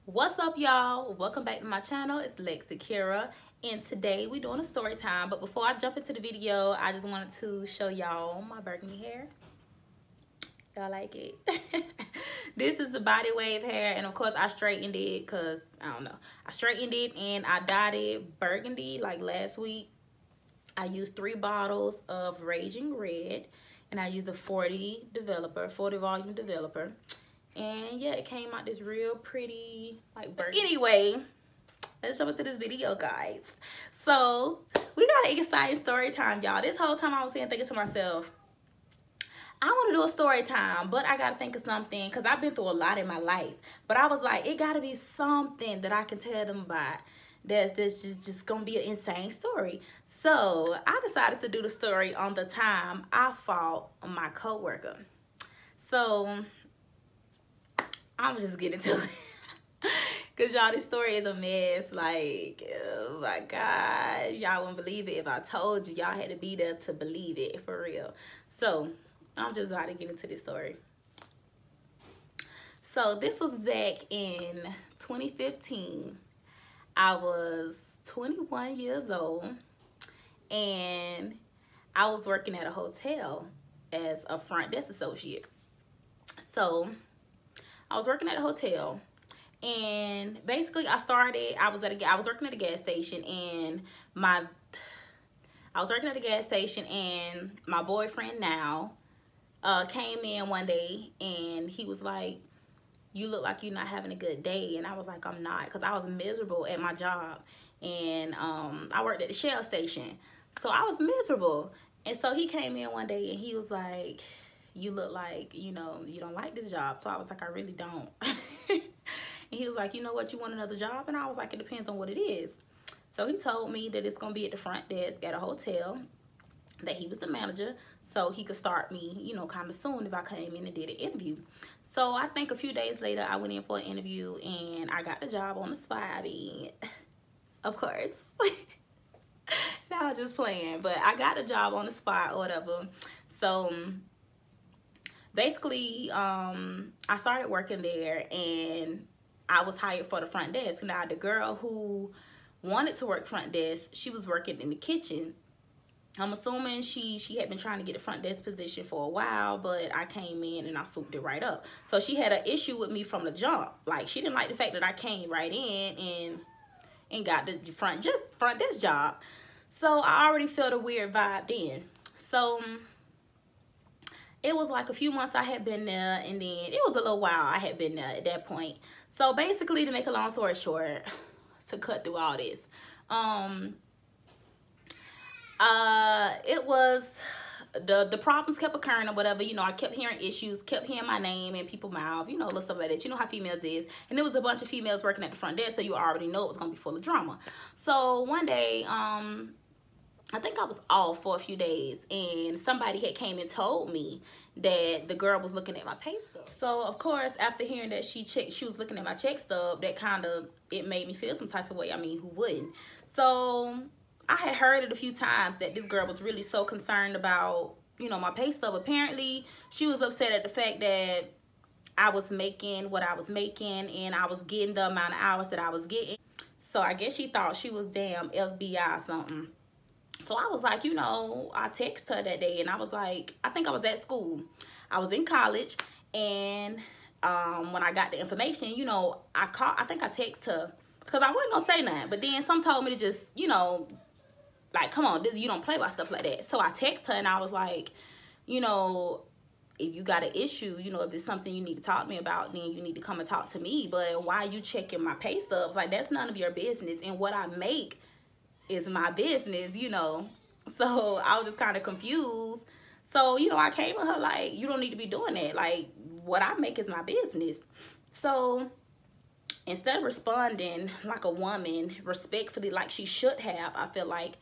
What's up, y'all? Welcome back to my channel. It's Lexi Kira, and today we're doing a story time. But before I jump into the video, I just wanted to show y'all my burgundy hair. Y'all like it? This is the body wave hair, and of course I straightened it because I don't know. I straightened it and I dyed it burgundy like last week. I used 3 bottles of Raging Red, and I used a 40 volume developer. And yeah, it came out this real pretty like burgundy. Anyway, let's jump into this video, guys. So we got an exciting story time, y'all. This whole time I was here thinking to myself, I want to do a story time, but I gotta think of something because I've been through a lot in my life. But I was like, it gotta be something that I can tell them about that's just gonna be an insane story. So I decided to do the story on the time I fought my coworker. So I'm just getting to it. Cause y'all, this story is a mess. Like, oh my God, y'all wouldn't believe it if I told you. Y'all had to be there to believe it, for real. So I'm just about to get into this story. So this was back in 2015. I was 21 years old, and I was working at a hotel as a front desk associate. So I was working at a hotel, and basically I was working at a gas station, and my boyfriend now came in one day, and he was like, "You look like you're not having a good day." And I was like, "I'm not," because I was miserable at my job, and I worked at the Shell station, so I was miserable. And so he came in one day, and he was like, "You look like, you know, you don't like this job." So I was like, "I really don't." And he was like, "You know what, you want another job?" And I was like, "It depends on what it is." So he told me that it's gonna be at the front desk at a hotel, that he was the manager, so he could start me, you know, kind of soon if I came in and did an interview. So I think a few days later, I went in for an interview, and I got the job on the spot. I mean, of course. No, I was just playing, but I got a job on the spot or whatever. So basically, I started working there, and I was hired for the front desk. Now, the girl who wanted to work front desk, she was working in the kitchen. I'm assuming she had been trying to get a front desk position for a while, but I came in and I swooped it right up. So she had an issue with me from the jump. Like, she didn't like the fact that I came right in and got the front desk job. So I already felt a weird vibe then. So it was like a few months I had been there, and then it was a little while I had been there at that point. So basically, to make a long story short, to cut through all this, it was the problems kept occurring or whatever. You know, I kept hearing issues, kept hearing my name in people's mouth, you know, little stuff like that. You know how females is. And there was a bunch of females working at the front desk, so you already know it was gonna be full of drama. So one day, I think I was off for a few days, and somebody had came and told me that the girl was looking at my pay stub. So of course, after hearing that she was looking at my check stub, that it made me feel some type of way. I mean, who wouldn't? So I had heard it a few times that this girl was really so concerned about, you know, my pay stub. Apparently, she was upset at the fact that I was making what I was making, and I was getting the amount of hours that I was getting. So I guess she thought she was damn FBI or something. So I was like, you know, I texted her that day, and I was like, I think I was at school. I was in college, and when I got the information, you know, I think I texted her because I wasn't gonna say nothing. But then some told me to just, you know, like, come on, you don't play about stuff like that. So I texted her, and I was like, you know, if you got an issue, you know, if it's something you need to talk to me about, then you need to come and talk to me. But why are you checking my pay stubs? Like, that's none of your business. And what I make is my business, you know. So I was just kind of confused. So, you know, I came at her like, you don't need to be doing that. Like, what I make is my business. So instead of responding like a woman, respectfully, like she should have, I feel like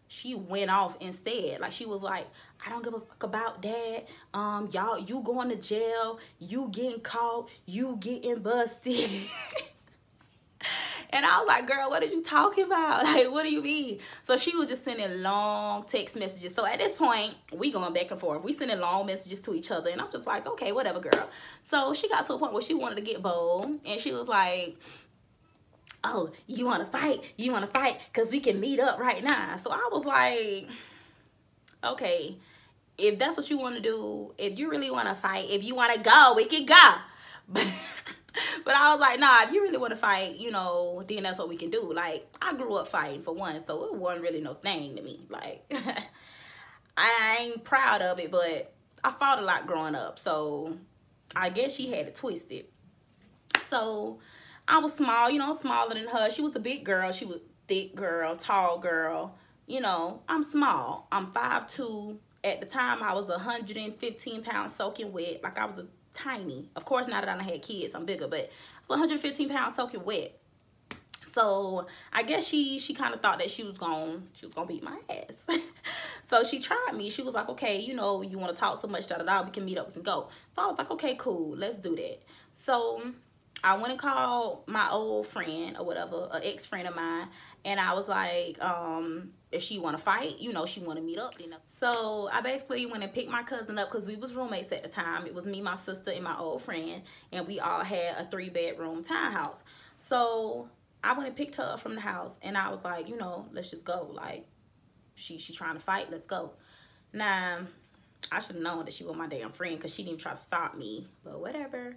she went off instead. Like, she was like, "I don't give a fuck about that. Y'all, you going to jail, you getting caught, you getting busted." And I was like, "Girl, what are you talking about? Like, what do you mean?" So she was just sending long text messages. So at this point, we going back and forth. We sending long messages to each other. And I'm just like, okay, whatever, girl. So she got to a point where she wanted to get bold. And she was like, oh, you want to fight? You want to fight? Because we can meet up right now. So I was like, okay, if that's what you want to do, if you really want to fight, if you want to go, we can go. But I was like, nah, if you really want to fight, you know, then that's what we can do. Like, I grew up fighting for one, so it wasn't really no thing to me. Like, I ain't proud of it, but I fought a lot growing up. So I guess she had it twisted. So I was small, you know, smaller than her. She was a big girl. She was thick girl, tall girl. You know, I'm small. I'm 5'2". At the time, I was 115 pounds soaking wet. Like, I was a tiny. Of course, now that I had kids, I'm bigger, but I was 115 pounds soaking wet. So I guess she kind of thought that she was gonna beat my ass. So she tried me. She was like, okay, you know, you want to talk so much, we can meet up, we can go. So I was like, okay, cool, let's do that. So I went and called my old friend or whatever, an ex-friend of mine, and I was like, if she want to fight, you know, she want to meet up, you know. So I basically went and picked my cousin up because we was roommates at the time. It was me, my sister, and my old friend, and we all had a 3-bedroom townhouse. So I went and picked her up from the house, and I was like, you know, let's just go. Like, she trying to fight, let's go. Now, I should have known that she was my damn friend because she didn't even try to stop me, but whatever.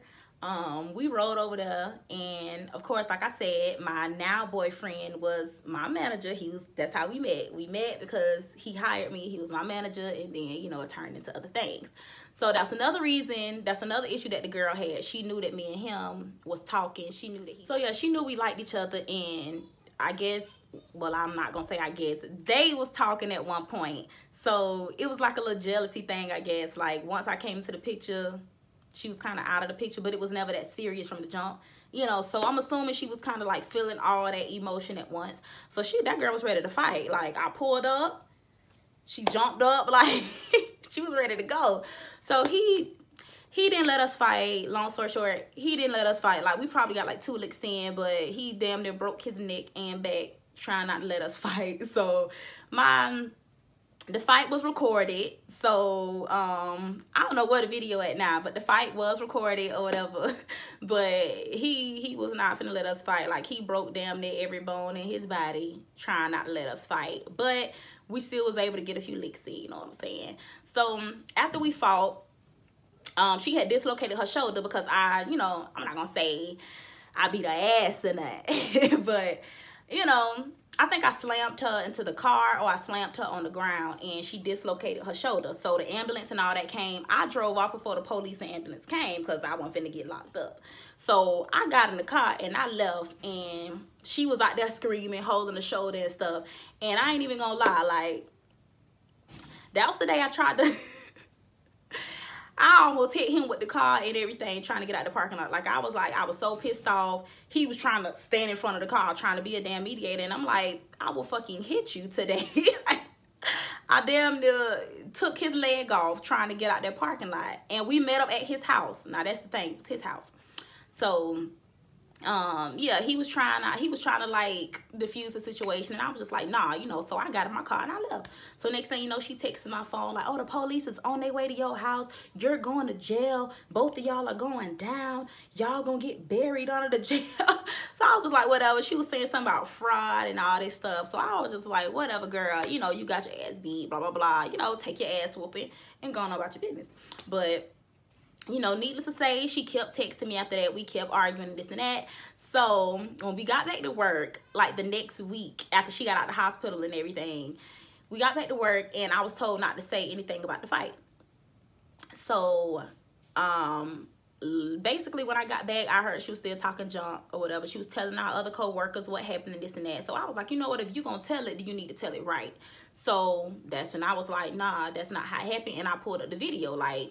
We rode over there, and of course, like I said, my now boyfriend was my manager. That's how we met. We met because he hired me. He was my manager, and then, you know, it turned into other things. So that's another reason, that's another issue that the girl had. She knew that me and him was talking. She knew that so yeah, she knew we liked each other, and I guess, well, I'm not gonna say I guess, they was talking at one point. So it was like a little jealousy thing, I guess. Like, once I came into the picture, she was kind of out of the picture, but it was never that serious from the jump, you know. So I'm assuming she was kind of like feeling all that emotion at once. So that girl was ready to fight. Like, I pulled up, she jumped up, like she was ready to go. So he didn't let us fight. Long story short, he didn't let us fight. Like, we probably got like 2 licks in, but he damn near broke his neck and back trying not to let us fight. So the fight was recorded. So I don't know where the video at now, but the fight was recorded or whatever. But he was not finna let us fight. Like, he broke damn near every bone in his body trying not to let us fight. But we still was able to get a few licks in, you know what I'm saying? So after we fought, she had dislocated her shoulder because you know, I'm not gonna say I beat her ass in that. But, you know, I think I slammed her into the car, or I slammed her on the ground, and she dislocated her shoulder. So the ambulance and all that came. I drove off before the police and ambulance came because I wasn't finna get locked up. So I got in the car and I left, and she was out there screaming, holding the shoulder and stuff. And I ain't even gonna lie, like, that was the day I tried to I almost hit him with the car and everything, trying to get out the parking lot. Like, I was so pissed off. He was trying to stand in front of the car, trying to be a damn mediator. And I'm like, I will fucking hit you today. I damn near took his leg off trying to get out that parking lot. And we met up at his house. Now, that's the thing. It's his house. So, yeah, he was trying to like diffuse the situation, and I was just like, nah, you know. So I got in my car and I left. So next thing you know, she texted my phone like, oh, the police is on their way to your house, you're going to jail, both of y'all are going down, y'all gonna get buried under the jail. So I was just like, whatever. She was saying something about fraud and all this stuff. So I was just like, whatever, girl, you know, you got your ass beat, blah blah blah, you know, take your ass whooping and go on about your business. But, you know, needless to say, she kept texting me after that. We kept arguing this and that. So when we got back to work, like the next week after she got out of the hospital and everything, we got back to work and I was told not to say anything about the fight. So basically when I got back, I heard she was still talking junk or whatever. She was telling our other co-workers what happened and this and that. So I was like, you know what, if you're gonna tell it, then you need to tell it right. So that's when I was like, nah, that's not how it happened. And I pulled up the video, like,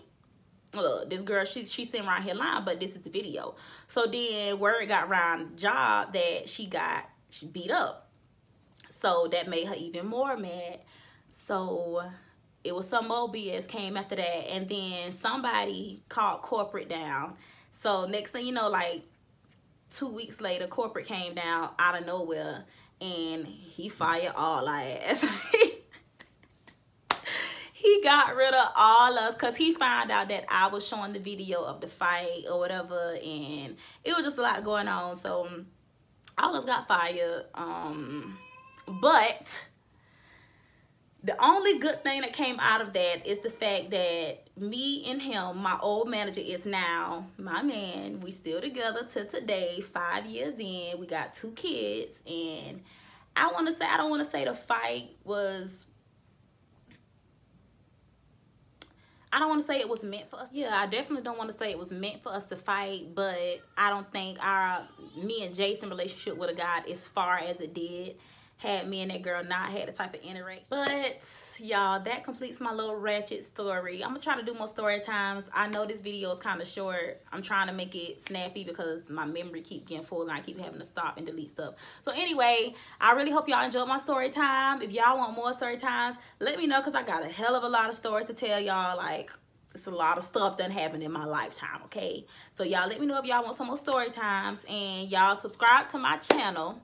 look, this girl, she's sitting around here lying, but this is the video. So then word got around the job that she beat up. So that made her even more mad. So it was some more BS came after that. And then somebody called corporate down. So next thing you know, like 2 weeks later, corporate came down out of nowhere and he fired all our ass. He got rid of all us because he found out that I was showing the video of the fight or whatever, and it was just a lot going on. So I almost got fired. But the only good thing that came out of that is the fact that me and him, my old manager, is now my man. We still together to today, 5 years in. We got 2 kids, and I don't want to say the fight was, I don't want to say it was meant for us. Yeah, I definitely don't want to say it was meant for us to fight, but I don't think me and Jason relationship would have got as far as it did had me and that girl not had the type of interaction. But y'all, that completes my little ratchet story. I'm gonna try to do more story times. I know this video is kind of short. I'm trying to make it snappy because my memory keeps getting full and I keep having to stop and delete stuff. So anyway, I really hope y'all enjoyed my story time. If y'all want more story times, let me know, because I got a hell of a lot of stories to tell y'all. Like, it's a lot of stuff that happened in my lifetime, okay? So y'all let me know if y'all want some more story times, and y'all subscribe to my channel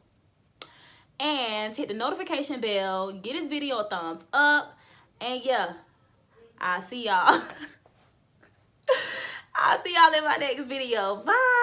and hit the notification bell. Get this video a thumbs up, and yeah, I'll see y'all. I'll see y'all in my next video. Bye.